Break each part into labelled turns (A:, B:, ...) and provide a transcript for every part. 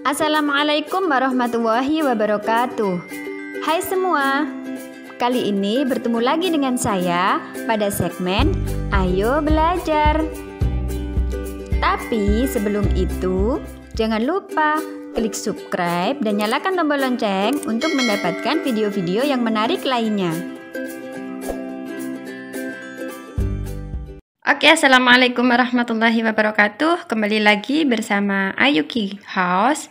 A: Assalamualaikum warahmatullahi wabarakatuh. Hai semua, kali ini bertemu lagi dengan saya pada segmen Ayo Belajar. Tapi sebelum itu, jangan lupa klik subscribe dan nyalakan tombol lonceng untuk mendapatkan video-video yang menarik lainnya. Oke, assalamualaikum warahmatullahi wabarakatuh. Kembali lagi bersama Ayuki House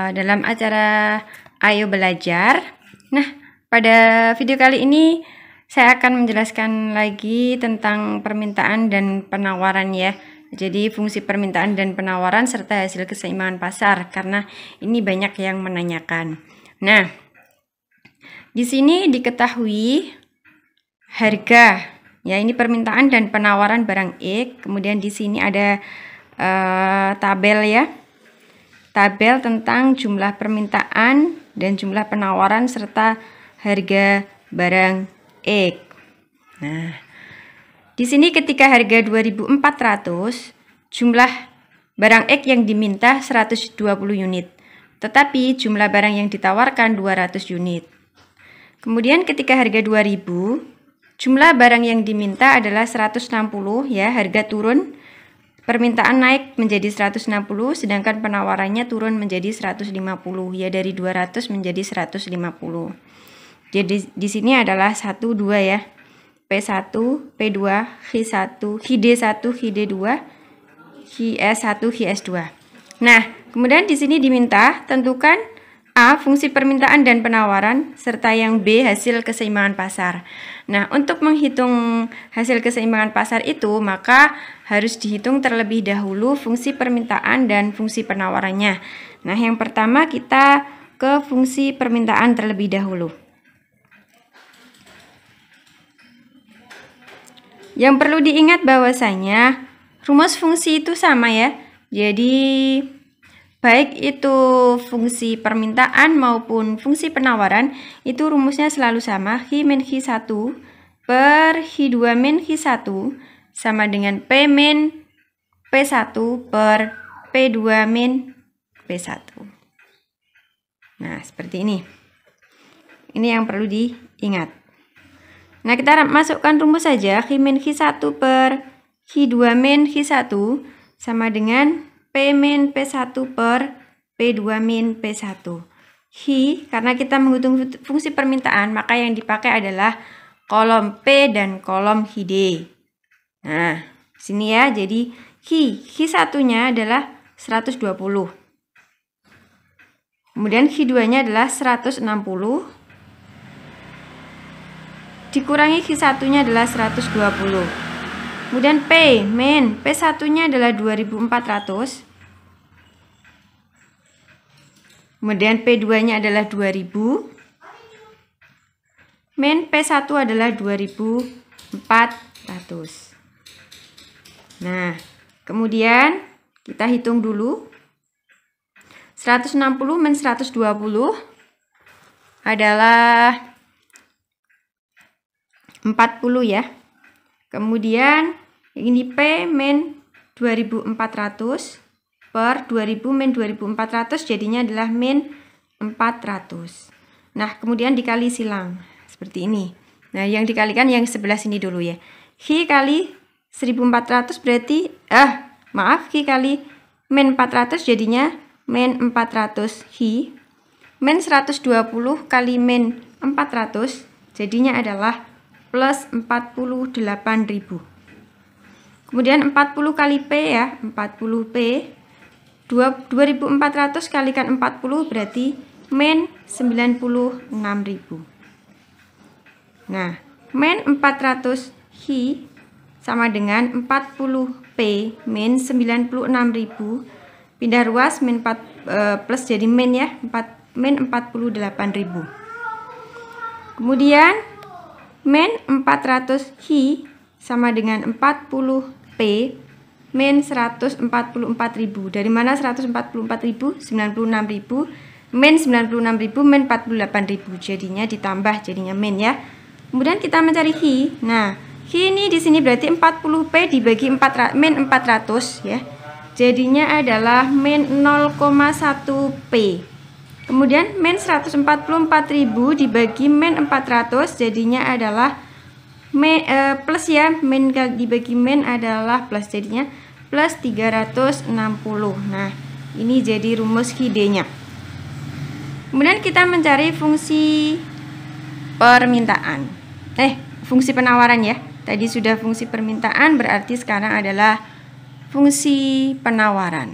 A: dalam acara Ayo Belajar. Nah, pada video kali ini saya akan menjelaskan lagi tentang permintaan dan penawaran ya. Jadi fungsi permintaan dan penawaran serta hasil keseimbangan pasar, karena ini banyak yang menanyakan. Nah, di sini diketahui harga. Ya, ini permintaan dan penawaran barang X. Kemudian di sini ada tabel ya. Tabel tentang jumlah permintaan dan jumlah penawaran serta harga barang X. Nah, di sini ketika harga 2.400, jumlah barang X yang diminta 120 unit. Tetapi jumlah barang yang ditawarkan 200 unit. Kemudian ketika harga 2.000, jumlah barang yang diminta adalah 160 ya, harga turun. Permintaan naik menjadi 160, sedangkan penawarannya turun menjadi 150 ya, dari 200 menjadi 150. Jadi di sini adalah 1 2 ya. P1, P2, H1, HD1, HD2, HS1, HS2. Nah, kemudian di sini diminta tentukan A. Fungsi permintaan dan penawaran, serta yang B. Hasil keseimbangan pasar. Nah, untuk menghitung hasil keseimbangan pasar itu, maka harus dihitung terlebih dahulu fungsi permintaan dan fungsi penawarannya. Nah, yang pertama kita ke fungsi permintaan terlebih dahulu. Yang perlu diingat bahwasanya rumus fungsi itu sama ya. Jadi baik itu fungsi permintaan maupun fungsi penawaran, itu rumusnya selalu sama. Hi min Hi1 per Hi2 min Hi1 sama dengan P min P1 per P2 min P1. Nah, seperti ini. Ini yang perlu diingat. Nah, kita masukkan rumus saja. Hi min Hi1 per Hi2 min Hi1 sama dengan P min P1 per P2 min P1. Hi, karena kita menghitung fungsi permintaan, maka yang dipakai adalah kolom P dan kolom HD. Nah, sini ya, jadi Hi1-nya adalah 120. Kemudian Hi2-nya adalah 160. Dikurangi Hi1-nya adalah 120. Kemudian P min P1-nya adalah 2.400. Kemudian P2-nya adalah 2.000. Min P1 adalah 2.400. Nah, kemudian kita hitung dulu. 160 min 120 adalah 40 ya. Kemudian ini P min 2.400 per 2.000 min 2.400 jadinya adalah min 400. Nah, kemudian dikali silang seperti ini. Nah, yang dikalikan yang sebelah sini dulu ya. Hi kali 1.400 berarti Hi kali min 400 jadinya min 400 Hi. Min 120 kali min 400 jadinya adalah plus 48.000. Kemudian 40 kali P ya, 40 P. 2.400 kalikan 40 berarti min 96.000. Nah, min 400 Hi sama dengan 40 P min 96.000. Pindah ruas min 4 plus jadi min ya, min 48.000. Kemudian min 400 Hi sama dengan 40 P min 144.000. Dari mana 144.000? 96.000 min 96.000 min 48.000. Jadinya ditambah jadinya min ya. Kemudian kita mencari Hi. Nah, Hi ini di sini berarti 40 P dibagi min 400 ya. jadinya adalah min 0,1 P. Kemudian min 144.000 dibagi min 400 jadinya adalah plus ya, min dibagi min adalah plus, jadinya plus 360. Nah, ini jadi rumus HID-nya. Kemudian kita mencari fungsi permintaan. Fungsi penawaran ya. Tadi sudah fungsi permintaan, berarti sekarang adalah fungsi penawaran.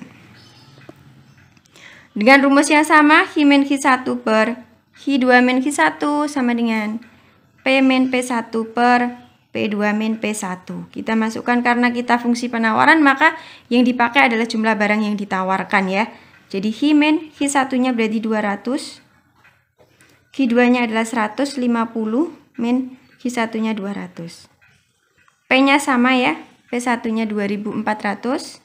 A: Dengan rumus yang sama, Hi min Hi1 per Hi2 min Hi1 sama dengan P min P1 per P2 min P1. Kita masukkan karena kita fungsi penawaran, maka yang dipakai adalah jumlah barang yang ditawarkan ya. Jadi Hi min Hi1-nya berarti 200. Hi2-nya adalah 150 min Hi1-nya 200. P-nya sama ya. P1-nya 2400.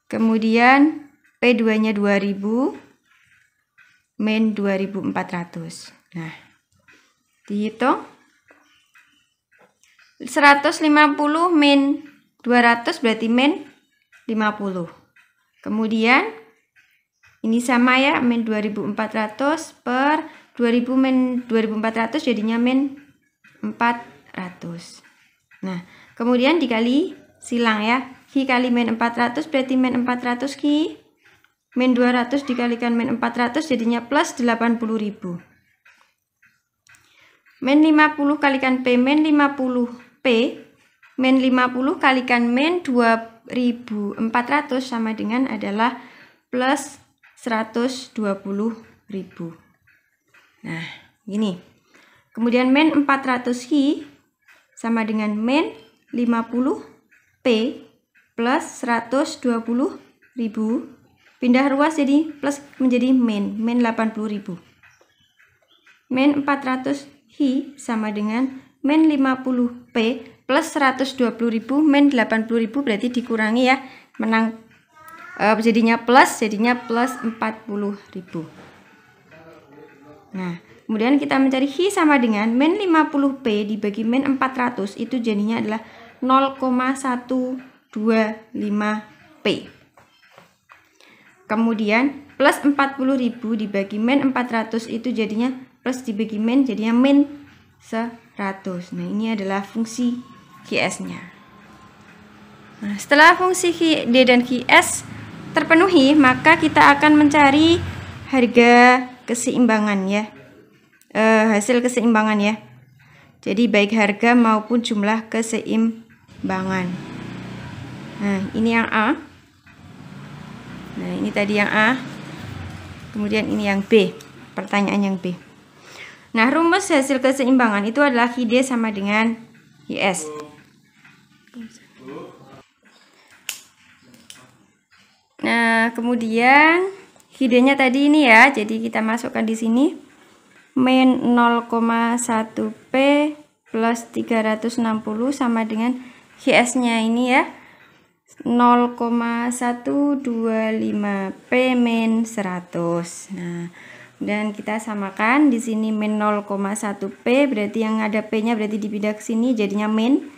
A: Kemudian P2-nya 2000 min 2400. Nah, dihitung 150 min 200 berarti min 50. Kemudian ini sama ya, min 2400 per 2000 min 2400 jadinya min 400. Nah, kemudian dikali silang ya. Hi kali min 400 berarti min 400 Hi. Min 200 dikalikan min 400 jadinya plus 80.000. Min 50 kalikan P min 50 P. Min 50 kalikan min 2400 sama dengan adalah plus 120.000. Nah, gini. Kemudian min 400 Hi sama dengan min 50 P plus 120.000. Pindah ruas jadi plus menjadi min 80.000. Min 400 Hi sama dengan min 50 P plus 120.000 min 80.000 berarti dikurangi ya. Jadinya plus 40.000. Nah, kemudian kita mencari Hi sama dengan min 50 P dibagi min 400 itu jadinya adalah 0,125 P. Kemudian plus 40.000 dibagi min 400 itu jadinya plus dibagi min jadinya min 100. Nah, ini adalah fungsi QS-nya. Nah, setelah fungsi D dan QS terpenuhi, maka kita akan mencari harga keseimbangan ya. Hasil keseimbangan ya. Jadi baik harga maupun jumlah keseimbangan. Nah, ini yang A. Nah, ini tadi yang A. Kemudian ini yang B. Pertanyaan yang B. Nah, rumus hasil keseimbangan itu adalah HD sama dengan IS. Nah, kemudian HD-nya tadi ini ya. Jadi kita masukkan di sini min 0,1 P plus 360 sama dengan GS-nya ini ya 0,125 P min 100. Nah, dan kita samakan di sini min 0,1 P berarti yang ada P-nya berarti dipindah ke sini jadinya min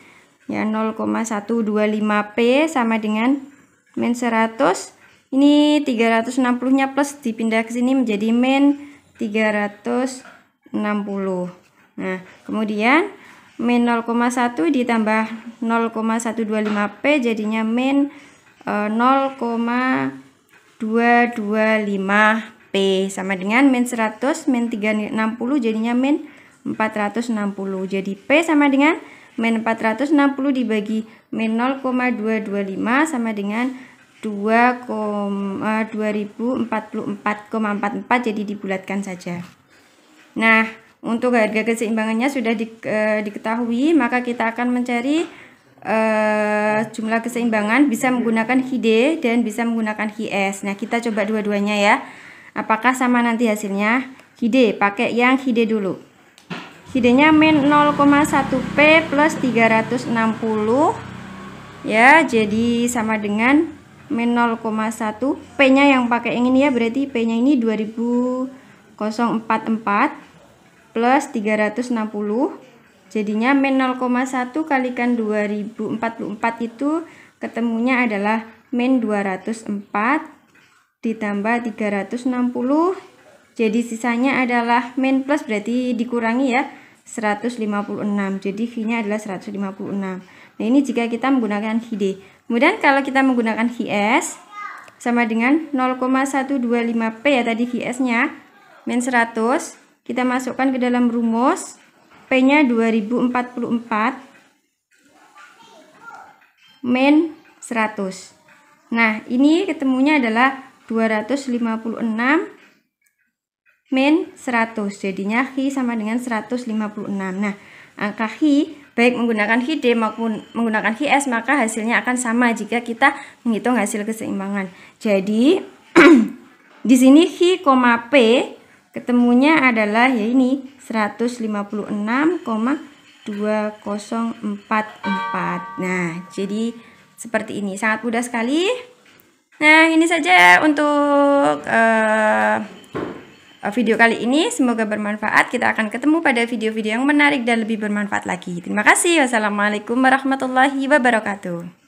A: ya 0,125 P sama dengan min 100. Ini 360-nya plus dipindah ke sini menjadi min 360. Nah, kemudian min 0,1 ditambah 0,125 P jadinya min 0,225 P sama dengan min 100 min 360 jadinya min 460. Jadi P sama dengan min 460 dibagi min 0,225 sama dengan 2044,44 jadi dibulatkan saja. Nah, untuk harga keseimbangannya sudah diketahui, maka kita akan mencari jumlah keseimbangan bisa menggunakan HID dan bisa menggunakan HIS. Nah, kita coba dua-duanya ya. Apakah sama nanti hasilnya? HID, pakai yang HID dulu. HID-nya min 0,1 P plus 360 ya, jadi sama dengan min 0,1 P-nya yang pakai yang ini ya, berarti P-nya ini 2044 plus 360 jadinya min 0,1 kalikan 2044 itu ketemunya adalah min 204 ditambah 360. Jadi sisanya adalah min plus, berarti dikurangi ya, 156. Jadi V-nya adalah 156. Nah, ini jika kita menggunakan HID. Kemudian kalau kita menggunakan VS sama dengan 0,125P ya tadi VS-nya, min 100. Kita masukkan ke dalam rumus. P-nya 2044 min 100. Nah, ini ketemunya adalah 256 min 100, jadinya Hi sama dengan 156. Nah, angka Hi baik menggunakan HID maupun menggunakan HS maka hasilnya akan sama jika kita menghitung hasil keseimbangan. Jadi di sini Hi, P ketemunya adalah ya ini 156,2044. Nah, jadi seperti ini, sangat mudah sekali. Nah, ini saja untuk video kali ini, semoga bermanfaat. Kita akan ketemu pada video-video yang menarik dan lebih bermanfaat lagi. Terima kasih. Wassalamualaikum warahmatullahi wabarakatuh.